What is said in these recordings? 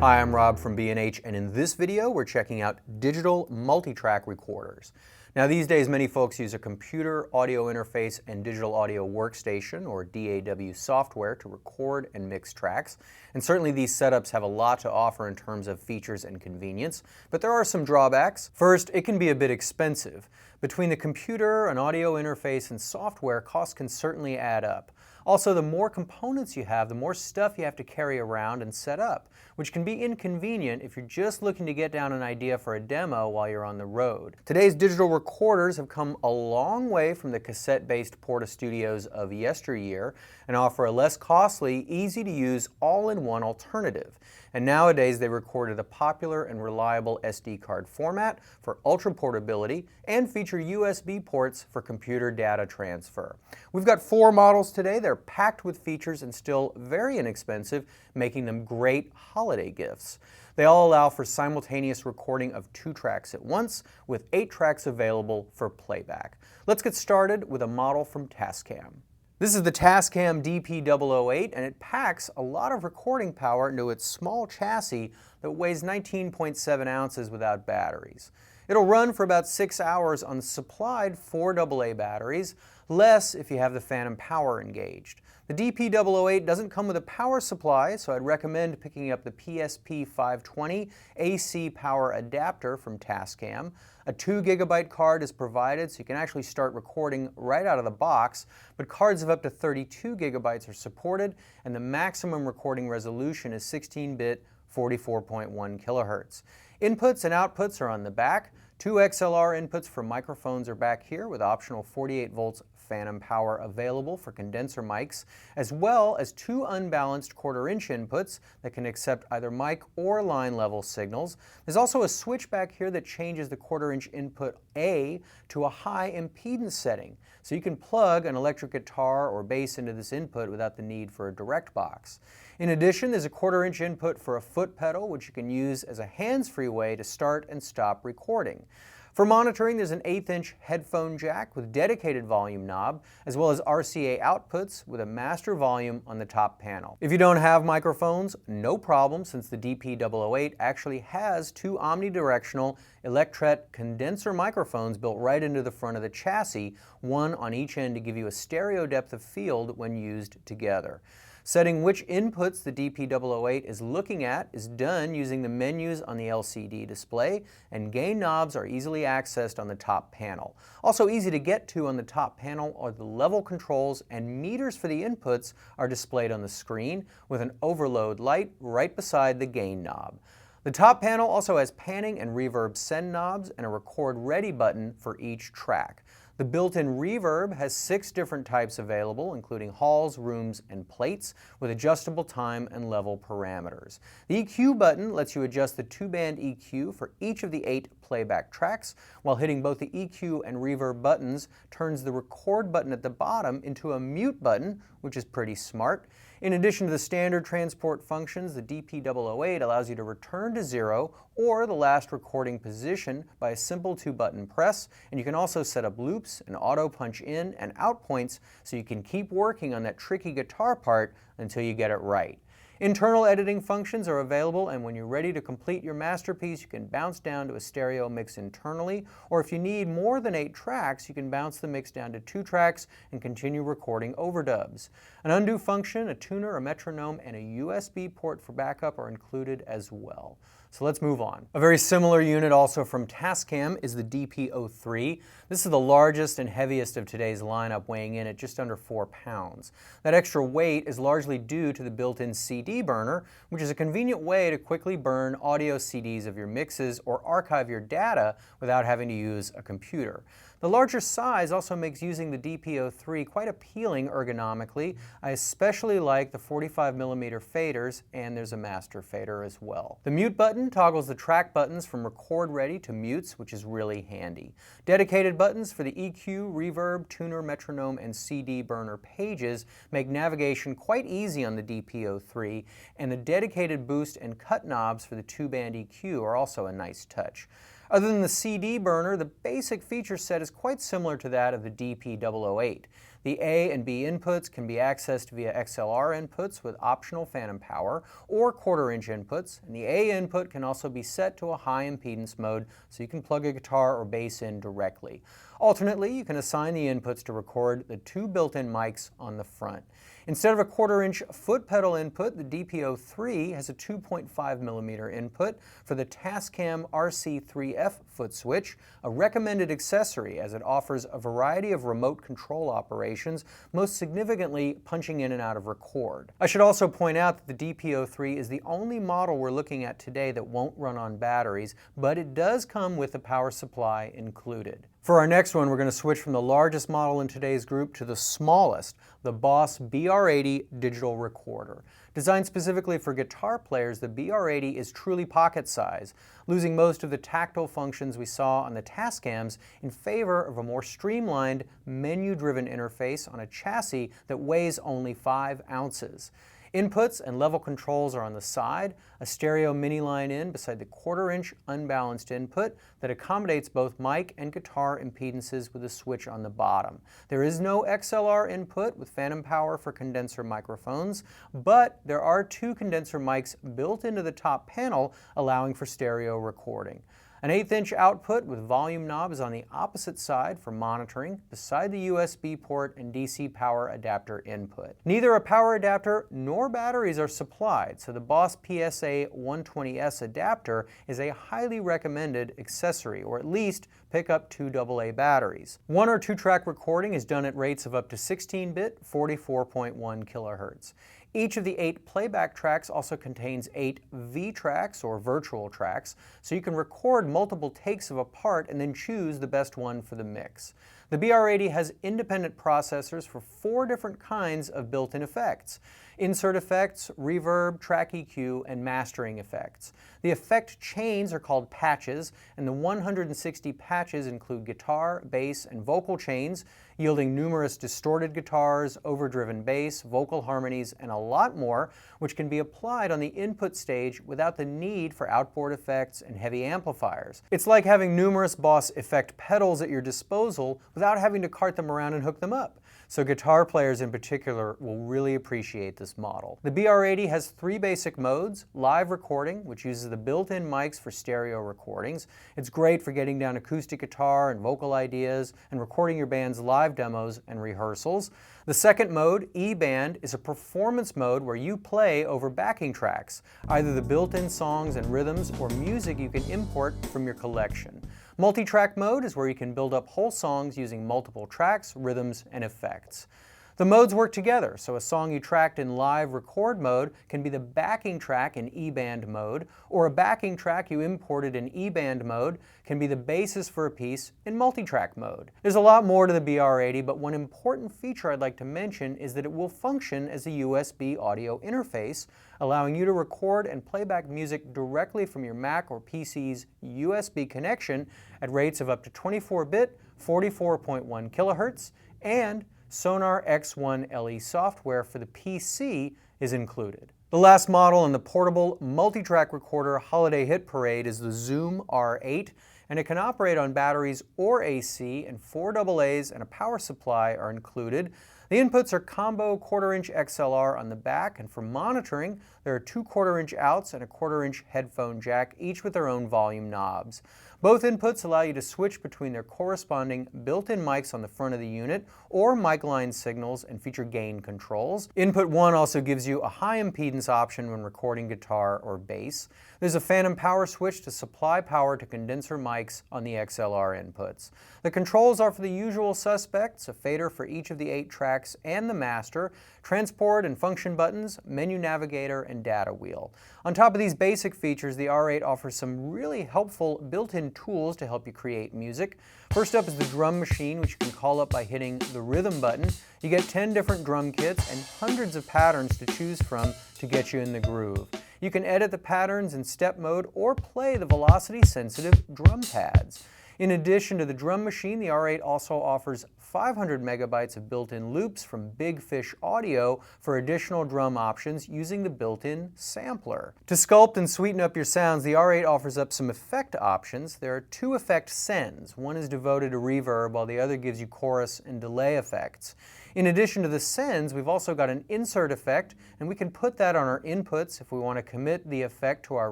Hi, I'm Rob from B&H, and in this video we're checking out digital multi-track recorders. Now these days many folks use a computer audio interface and digital audio workstation, or DAW software, to record and mix tracks. And certainly these setups have a lot to offer in terms of features and convenience, but there are some drawbacks. First, it can be a bit expensive. Between the computer, an audio interface, and software, costs can certainly add up. Also, the more components you have, the more stuff you have to carry around and set up, which can be inconvenient if you're just looking to get down an idea for a demo while you're on the road. Today's digital recorders have come a long way from the cassette-based Porta-Studios of yesteryear and offer a less costly, easy-to-use, all-in-one alternative. And nowadays they record at a popular and reliable SD card format for ultra portability and feature USB ports for computer data transfer. We've got 4 models today. They're packed with features and still very inexpensive, making them great holiday gifts. They all allow for simultaneous recording of 2 tracks at once, with 8 tracks available for playback. Let's get started with a model from Tascam. This is the Tascam DP-008, and it packs a lot of recording power into its small chassis that weighs 19.7 ounces without batteries. It'll run for about 6 hours on supplied 4 AA batteries, less if you have the phantom power engaged. The DP-008 doesn't come with a power supply, so I'd recommend picking up the PSP-520 AC power adapter from Tascam. A 2 GB card is provided, so you can actually start recording right out of the box, but cards of up to 32 GB are supported, and the maximum recording resolution is 16-bit 44.1 kHz. Inputs and outputs are on the back. 2 XLR inputs for microphones are back here, with optional 48 volts phantom power available for condenser mics, as well as 2 unbalanced 1/4-inch inputs that can accept either mic or line level signals. There's also a switch back here that changes the 1/4-inch input A to a high impedance setting, so you can plug an electric guitar or bass into this input without the need for a direct box. In addition, there's a 1/4-inch input for a foot pedal, which you can use as a hands-free way to start and stop recording. For monitoring, there's an 1/8-inch headphone jack with dedicated volume knob, as well as RCA outputs with a master volume on the top panel. If you don't have microphones, no problem, since the DP-008 actually has 2 omnidirectional Electret condenser microphones built right into the front of the chassis, one on each end to give you a stereo depth of field when used together. Setting which inputs the DP-008 is looking at is done using the menus on the LCD display, and gain knobs are easily accessed on the top panel. Also easy to get to on the top panel are the level controls, and meters for the inputs are displayed on the screen with an overload light right beside the gain knob. The top panel also has panning and reverb send knobs and a record ready button for each track. The built-in reverb has 6 different types available, including halls, rooms, and plates, with adjustable time and level parameters. The EQ button lets you adjust the 2-band EQ for each of the 8 playback tracks, while hitting both the EQ and reverb buttons turns the record button at the bottom into a mute button, which is pretty smart. In addition to the standard transport functions, the DP-008 allows you to return to 0 or the last recording position by a simple 2-button press, and you can also set up loops and auto punch in and out points so you can keep working on that tricky guitar part until you get it right. Internal editing functions are available, and when you're ready to complete your masterpiece, you can bounce down to a stereo mix internally, or if you need more than 8 tracks, you can bounce the mix down to 2 tracks and continue recording overdubs. An undo function, a tuner, a metronome, and a USB port for backup are included as well. So let's move on. A very similar unit also from Tascam is the DP-03. This is the largest and heaviest of today's lineup, weighing in at just under 4 pounds. That extra weight is largely due to the built-in CD burner, which is a convenient way to quickly burn audio CDs of your mixes or archive your data without having to use a computer. The larger size also makes using the DP-03 quite appealing ergonomically. I especially like the 45mm faders, and there's a master fader as well. The mute button toggles the track buttons from record ready to mutes, which is really handy. Dedicated buttons for the EQ, reverb, tuner, metronome, and CD burner pages make navigation quite easy on the DP-03, and the dedicated boost and cut knobs for the 2-band EQ are also a nice touch. Other than the CD burner, the basic feature set is quite similar to that of the DP-008. The A and B inputs can be accessed via XLR inputs with optional phantom power or quarter-inch inputs, and the A input can also be set to a high impedance mode so you can plug a guitar or bass in directly. Alternately, you can assign the inputs to record the two built-in mics on the front. Instead of a quarter-inch foot pedal input, the DP-03 has a 2.5mm input for the Tascam RC3F foot switch, a recommended accessory as it offers a variety of remote control operations, most significantly punching in and out of record. I should also point out that the DP-03 is the only model we're looking at today that won't run on batteries, but it does come with a power supply included. For our next one, we're going to switch from the largest model in today's group to the smallest, the Boss BR80 digital recorder. Designed specifically for guitar players, the BR80 is truly pocket size, losing most of the tactile functions we saw on the Tascams in favor of a more streamlined, menu-driven interface on a chassis that weighs only 5 ounces. Inputs and level controls are on the side, a stereo mini line in beside the quarter-inch unbalanced input that accommodates both mic and guitar impedances with a switch on the bottom. There is no XLR input with phantom power for condenser microphones, but there are 2 condenser mics built into the top panel, allowing for stereo recording. An 1/8-inch output with volume knob is on the opposite side for monitoring, beside the USB port and DC power adapter input. Neither a power adapter nor batteries are supplied, so the Boss PSA 120S adapter is a highly recommended accessory, or at least pick up 2 AA batteries. 1 or 2 track recording is done at rates of up to 16-bit, 44.1 kHz. Each of the 8 playback tracks also contains 8 V-tracks, or virtual tracks, so you can record multiple takes of a part and then choose the best one for the mix. The BR80 has independent processors for 4 different kinds of built-in effects: insert effects, reverb, track EQ, and mastering effects. The effect chains are called patches, and the 160 patches include guitar, bass, and vocal chains, yielding numerous distorted guitars, overdriven bass, vocal harmonies, and a lot more, which can be applied on the input stage without the need for outboard effects and heavy amplifiers. It's like having numerous Boss effect pedals at your disposal without having to cart them around and hook them up. So guitar players in particular will really appreciate this model. The BR80 has 3 basic modes: live recording, which uses the built-in mics for stereo recordings. It's great for getting down acoustic guitar and vocal ideas and recording your band's live demos and rehearsals. The second mode, E-band, is a performance mode where you play over backing tracks, either the built-in songs and rhythms or music you can import from your collection. Multi-track mode is where you can build up whole songs using multiple tracks, rhythms, and effects. The modes work together, so a song you tracked in live record mode can be the backing track in E-band mode, or a backing track you imported in E-band mode can be the basis for a piece in multi-track mode. There's a lot more to the BR80, but one important feature I'd like to mention is that it will function as a USB audio interface, allowing you to record and playback music directly from your Mac or PC's USB connection at rates of up to 24-bit, 44.1 kHz, and Sonar X1 LE software for the PC is included. The last model in the portable multi-track recorder holiday hit parade is the Zoom R8, and it can operate on batteries or AC, and 4 AA's and a power supply are included. The inputs are combo quarter-inch XLR on the back, and for monitoring, there are 2 quarter-inch outs and a quarter-inch headphone jack, each with their own volume knobs. Both inputs allow you to switch between their corresponding built-in mics on the front of the unit or mic line signals and feature gain controls. Input 1 also gives you a high impedance option when recording guitar or bass. There's a phantom power switch to supply power to condenser mics on the XLR inputs. The controls are for the usual suspects: a fader for each of the 8 tracks and the master, transport and function buttons, menu navigator, and data wheel. On top of these basic features, the R8 offers some really helpful built-in tools to help you create music. First up is the drum machine, which you can call up by hitting the rhythm button. You get 10 different drum kits and hundreds of patterns to choose from to get you in the groove. You can edit the patterns in step mode or play the velocity-sensitive drum pads. In addition to the drum machine, the R8 also offers 500 megabytes of built-in loops from Big Fish Audio for additional drum options using the built-in sampler. To sculpt and sweeten up your sounds, the R8 offers up some effect options. There are 2 effect sends. One is devoted to reverb, while the other gives you chorus and delay effects. In addition to the sends, we've also got an insert effect, and we can put that on our inputs if we want to commit the effect to our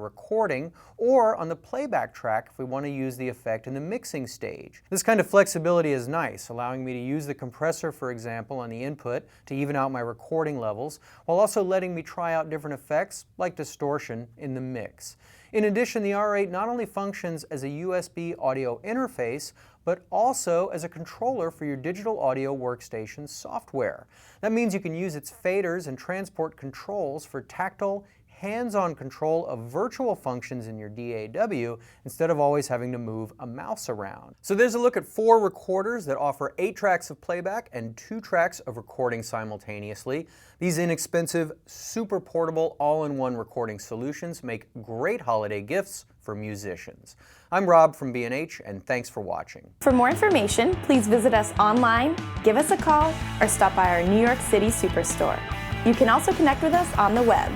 recording, or on the playback track if we want to use the effect in the mixing stage. This kind of flexibility is nice, allowing me to use the compressor, for example, on the input to even out my recording levels, while also letting me try out different effects like distortion in the mix. In addition, the R8 not only functions as a USB audio interface, but also as a controller for your digital audio workstation software. That means you can use its faders and transport controls for tactile, hands-on control of virtual functions in your DAW instead of always having to move a mouse around. So there's a look at 4 recorders that offer 8 tracks of playback and 2 tracks of recording simultaneously. These inexpensive, super portable, all-in-one recording solutions make great holiday gifts for musicians. I'm Rob from B&H, and thanks for watching. For more information, please visit us online, give us a call, or stop by our New York City Superstore. You can also connect with us on the web.